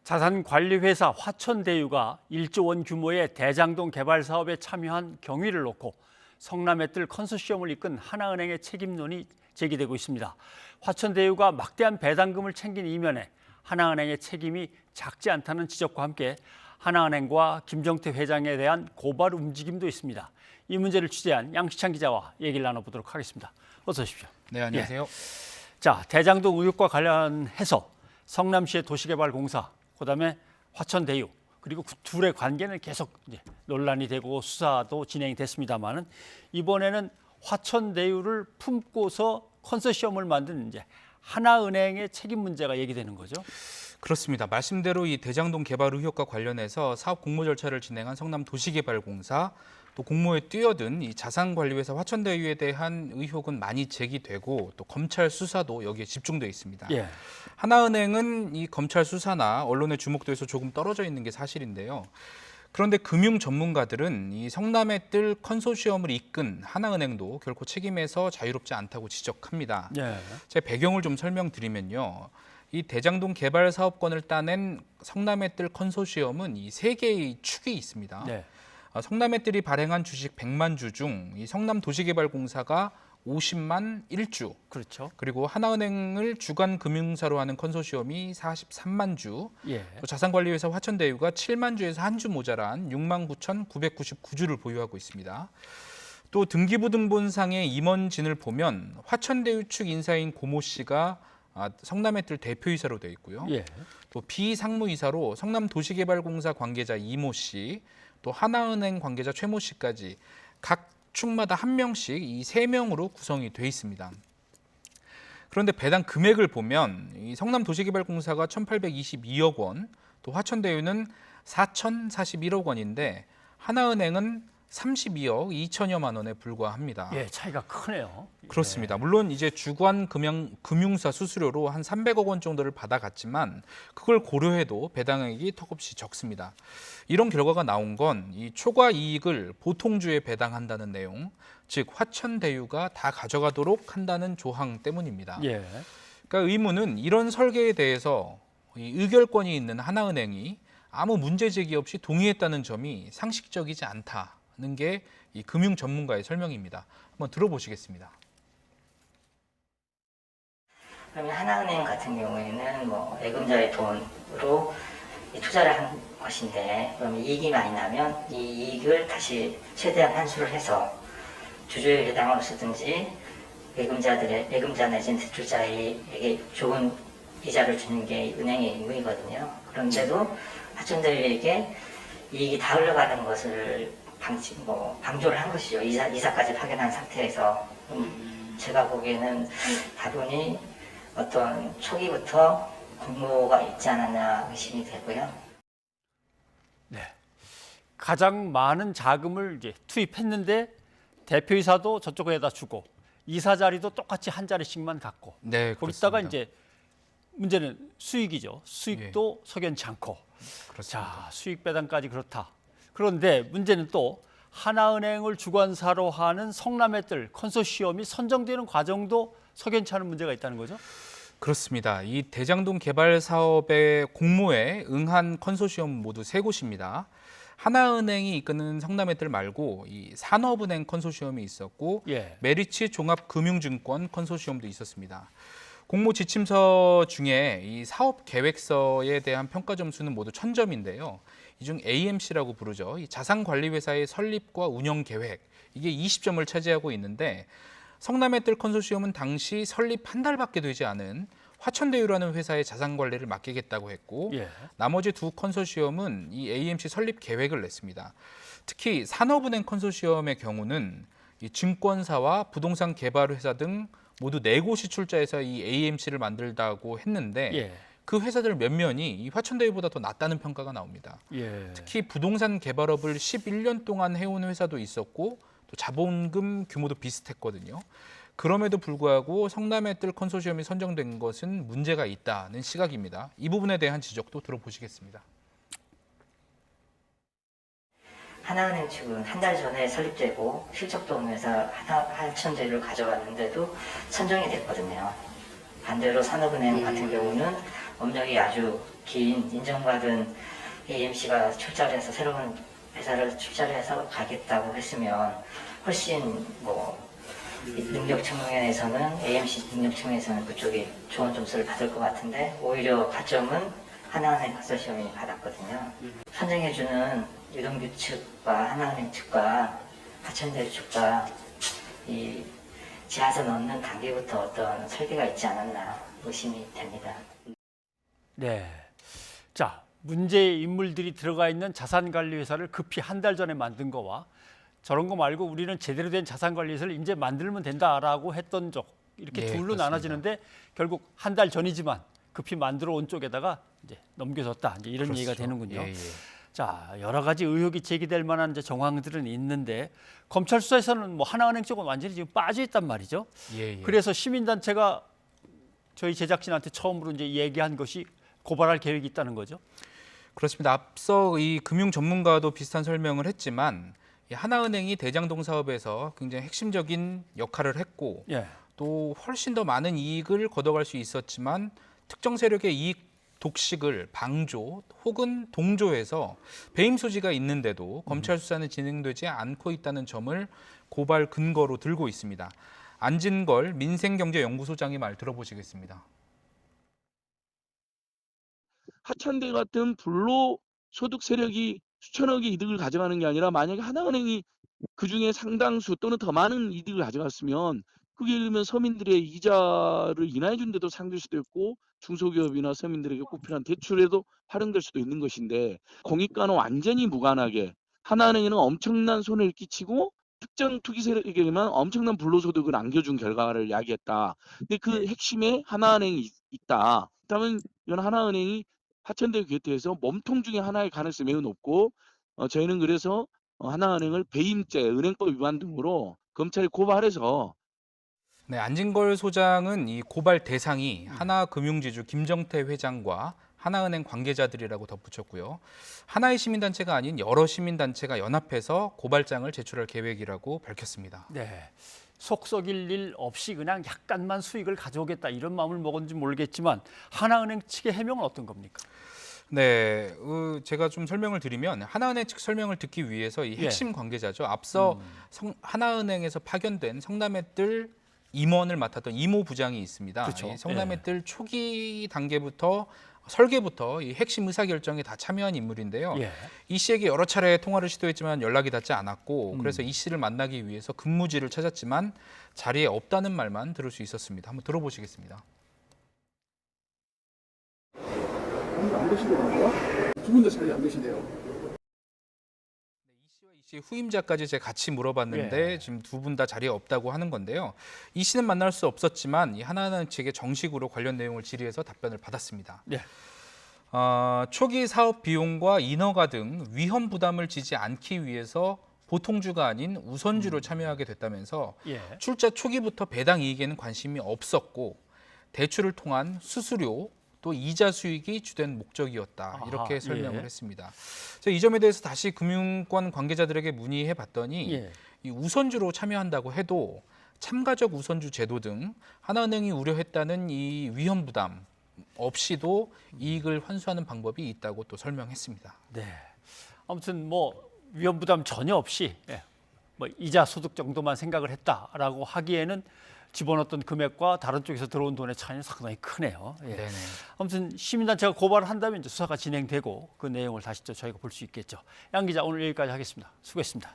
자산관리회사 화천대유가 1조 원 규모의 대장동 개발 사업에 참여한 경위를 놓고 성남의 뜰 컨소시엄을 이끈 하나은행의 책임론이 제기되고 있습니다. 화천대유가 막대한 배당금을 챙긴 이면에 하나은행의 책임이 작지 않다는 지적과 함께 하나은행과 김정태 회장에 대한 고발 움직임도 있습니다. 이 문제를 취재한 양시창 기자와 얘기를 나눠보도록 하겠습니다. 어서 오십시오. 네, 안녕하세요. 예. 자, 대장동 의혹과 관련해서 성남시의 도시개발공사, 그다음에 화천대유, 그리고 그 둘의 관계는 계속 이제 논란이 되고 수사도 진행이 됐습니다만은 이번에는 화천대유를 품고서 컨소시엄을 만든 이제 하나은행의 책임 문제가 얘기되는 거죠. 그렇습니다. 말씀대로 이 대장동 개발 의혹과 관련해서 사업 공모 절차를 진행한 성남도시개발공사, 또 공모에 뛰어든 이 자산관리회사 화천대유에 대한 의혹은 많이 제기되고 또 검찰 수사도 여기에 집중돼 있습니다. 예. 하나은행은 이 검찰 수사나 언론의 주목도에서 조금 떨어져 있는 게 사실인데요. 그런데 금융 전문가들은 이 성남의 뜰 컨소시엄을 이끈 하나은행도 결코 책임에서 자유롭지 않다고 지적합니다. 예. 제 배경을 좀 설명드리면요. 이 대장동 개발 사업권을 따낸 성남의 뜰 컨소시엄은 이 세 개의 축이 있습니다. 네. 성남의 뜰이 발행한 주식 100만 주 중 이 성남도시개발공사가 50만 1주, 그렇죠. 그리고 하나은행을 주관 금융사로 하는 컨소시엄이 43만 주, 예. 또 자산관리회사 화천대유가 7만 주에서 한 주 모자란 6만 9,999주를 보유하고 있습니다. 또 등기부등본상의 임원진을 보면 화천대유 측 인사인 고모 씨가 성남의 뜰 대표이사로 되어 있고요. 예. 또 비상무이사로 성남도시개발공사 관계자 이모 씨, 또 하나은행 관계자 최모 씨까지 각 축마다 한 명씩 이 세 명으로 구성이 돼 있습니다. 그런데 배당 금액을 보면 이 성남도시개발공사가 1,822억 원, 또 화천대유는 4,041억 원인데 하나은행은 32억 2천여만 원에 불과합니다. 예, 차이가 크네요. 그렇습니다. 물론 이제 주관 금융사 수수료로 한 300억 원 정도를 받아갔지만 그걸 고려해도 배당액이 턱없이 적습니다. 이런 결과가 나온 건 이 초과 이익을 보통주에 배당한다는 내용, 즉 화천대유가 다 가져가도록 한다는 조항 때문입니다. 예. 그러니까 의문은 이런 설계에 대해서 이 의결권이 있는 하나은행이 아무 문제 제기 없이 동의했다는 점이 상식적이지 않다는 게 이 금융 전문가의 설명입니다. 한번 들어보시겠습니다. 그러면 하나은행 같은 경우에는 뭐 예금자의 돈으로 투자를 한 것인데, 그러면 이익이 많이 나면 이 이익을 다시 최대한 환수를 해서 주주의 배당을 쓰든지 예금자 내지는 대출자에게 좋은 이자를 주는 게 은행의 임무이거든요. 그런데도 화천대유에게 이익이 다 흘러가는 것을 방조를 한 것이죠. 이사까지 파견한 상태에서. 제가 보기에는 다분히 어떤 초기부터 공모가 있지 않았나 의심이 되고요. 네. 가장 많은 자금을 이제 투입했는데 대표이사도 저쪽에다 주고 이사 자리도 똑같이 한 자리씩만 갖고 네, 거기다가 그렇습니다. 이제 문제는 수익이죠. 수익도 석연치 않고. 그렇습니다. 자, 수익 배당까지 그렇다. 그런데 문제는 또 하나은행을 주관사로 하는 성남의 뜰 컨소시엄이 선정되는 과정도 석연치 않은 문제가 있다는 거죠? 그렇습니다. 이 대장동 개발 사업의 공모에 응한 컨소시엄 모두 세 곳입니다. 하나은행이 이끄는 성남의 뜰 말고 이 산업은행 컨소시엄이 있었고, 예. 메리츠 종합금융증권 컨소시엄도 있었습니다. 공모 지침서 중에 이 사업 계획서에 대한 평가 점수는 모두 1000점인데요. 이 중 AMC라고 부르죠. 이 자산관리회사의 설립과 운영 계획, 이게 20점을 차지하고 있는데, 성남의 뜰 컨소시엄은 당시 설립 한 달밖에 되지 않은 화천대유라는 회사의 자산관리를 맡기겠다고 했고, 예. 나머지 두 컨소시엄은 이 AMC 설립 계획을 냈습니다. 특히 산업은행 컨소시엄의 경우는 이 증권사와 부동산 개발회사 등 모두 4곳이 출자해서 이 AMC를 만들다고 했는데, 예. 그 회사들 몇몇이 이 화천대유보다 더 낫다는 평가가 나옵니다. 예. 특히 부동산 개발업을 11년 동안 해온 회사도 있었고, 또 자본금 규모도 비슷했거든요. 그럼에도 불구하고 성남의 뜰 컨소시엄이 선정된 것은 문제가 있다는 시각입니다. 이 부분에 대한 지적도 들어보시겠습니다. 하나은행 측은 한 달 전에 설립되고 실적도 오면서 화천대유를 가져갔는데도 선정이 됐거든요. 반대로 산업은행 같은 경우는 업력이 아주 긴 인정받은 AMC가 출자를 해서 새로운 회사를 출자를 해서 가겠다고 했으면 훨씬 뭐 능력 측면에서는 AMC 능력 측면에서는 그쪽이 좋은 점수를 받을 것 같은데 오히려 가점은 하나은행 컨소시엄이 받았거든요. 선정해주는 유동규 측과 하나은행 측과 하천대유 측과 이 지하선 얻는 단계부터 어떤 설계가 있지 않았나 의심이 됩니다. 네. 자, 문제의 인물들이 들어가 있는 자산관리회사를 급히 한 달 전에 만든 거와 저런 거 말고 우리는 제대로 된 자산관리회사를 이제 만들면 된다라고 했던 적 이렇게 예, 둘로 그렇습니다. 나눠지는데 결국 한 달 전이지만 급히 만들어 온 쪽에다가 이제 넘겨졌다 이제 이런 그렇죠. 얘기가 되는군요. 예, 예. 자, 여러 가지 의혹이 제기될 만한 이제 정황들은 있는데 검찰 수사에서는 뭐 하나은행 쪽은 완전히 지금 빠져 있단 말이죠. 예, 예. 그래서 시민단체가 저희 제작진한테 처음으로 이제 얘기한 것이 고발할 계획이 있다는 거죠. 그렇습니다. 앞서 이 금융 전문가도 비슷한 설명을 했지만 이 하나은행이 대장동 사업에서 굉장히 핵심적인 역할을 했고 예. 또 훨씬 더 많은 이익을 걷어갈 수 있었지만 특정 세력의 이익 독식을 방조 혹은 동조해서 배임 소지가 있는데도 검찰 수사는 진행되지 않고 있다는 점을 고발 근거로 들고 있습니다. 안진걸 민생경제연구소장의 말 들어보시겠습니다. 하천대 같은 불로 소득 세력이 수천억의 이득을 가져가는 게 아니라 만약에 하나은행이 그중에 상당수 또는 더 많은 이득을 가져갔으면 그게 예를 들면 서민들의 이자를 인하해 준 데도 상될 수도 있고 중소기업이나 서민들에게 꼭 필요한 대출에도 활용될 수도 있는 것인데 공익과는 완전히 무관하게 하나은행에는 엄청난 손해를 끼치고 특정 투기 세력에게만 엄청난 불로소득을 안겨준 결과를 야기했다. 근데 그 핵심에 하나은행이 있다. 그렇다면 이건 하나은행이 하천대유 개퇴해서 몸통 중에 하나의 가능성이 매우 높고 저희는 그래서 하나은행을 배임죄, 은행법 위반 등으로 검찰에 고발해서 네, 안진걸 소장은 이 고발 대상이 하나금융지주 김정태 회장과 하나은행 관계자들이라고 덧붙였고요. 하나의 시민단체가 아닌 여러 시민단체가 연합해서 고발장을 제출할 계획이라고 밝혔습니다. 네. 속 썩일 일 없이 그냥 약간만 수익을 가져오겠다 이런 마음을 먹었는지 모르겠지만 하나은행 측의 해명은 어떤 겁니까? 네, 제가 좀 설명을 드리면 하나은행 측 설명을 듣기 위해서 이 핵심 관계자죠. 앞서 하나은행에서 파견된 성남의뜰 임원을 맡았던 이모 부장이 있습니다. 그렇죠. 이 성남의뜰 초기 단계부터 설계부터 이 핵심 의사결정에 다 참여한 인물인데요. 예. 이 씨에게 여러 차례 통화를 시도했지만 연락이 닿지 않았고 그래서 이 씨를 만나기 위해서 근무지를 찾았지만 자리에 없다는 말만 들을 수 있었습니다. 한번 들어보시겠습니다. 안 계시더라고요. 두 분 다 자리 안 계시네요. 이 씨와 이 씨의 후임자까지 제가 같이 물어봤는데 예. 지금 두 분 다 자리에 없다고 하는 건데요. 이 씨는 만날 수 없었지만 이 하나은행 측에 정식으로 관련 내용을 질의해서 답변을 받았습니다. 네. 초기 사업 비용과 인허가 등 위험 부담을 지지 않기 위해서 보통주가 아닌 우선주로 참여하게 됐다면서 예. 출자 초기부터 배당 이익에는 관심이 없었고 대출을 통한 수수료 또 이자 수익이 주된 목적이었다. 이렇게 아하, 설명을 예. 했습니다. 그래서 이 점에 대해서 다시 금융권 관계자들에게 문의해 봤더니 예. 이 우선주로 참여한다고 해도 참가적 우선주 제도 등 하나은행이 우려했다는 이 위험 부담 없이도 이익을 환수하는 방법이 있다고 또 설명했습니다. 네. 아무튼 뭐 위험 부담 전혀 없이 뭐 이자 소득 정도만 생각을 했다라고 하기에는 집어넣었던 금액과 다른 쪽에서 들어온 돈의 차이는 상당히 크네요. 예. 네네. 아무튼 시민단체가 고발을 한다면 이제 수사가 진행되고 그 내용을 다시 또 저희가 볼 수 있겠죠. 양 기자 오늘 여기까지 하겠습니다. 수고했습니다.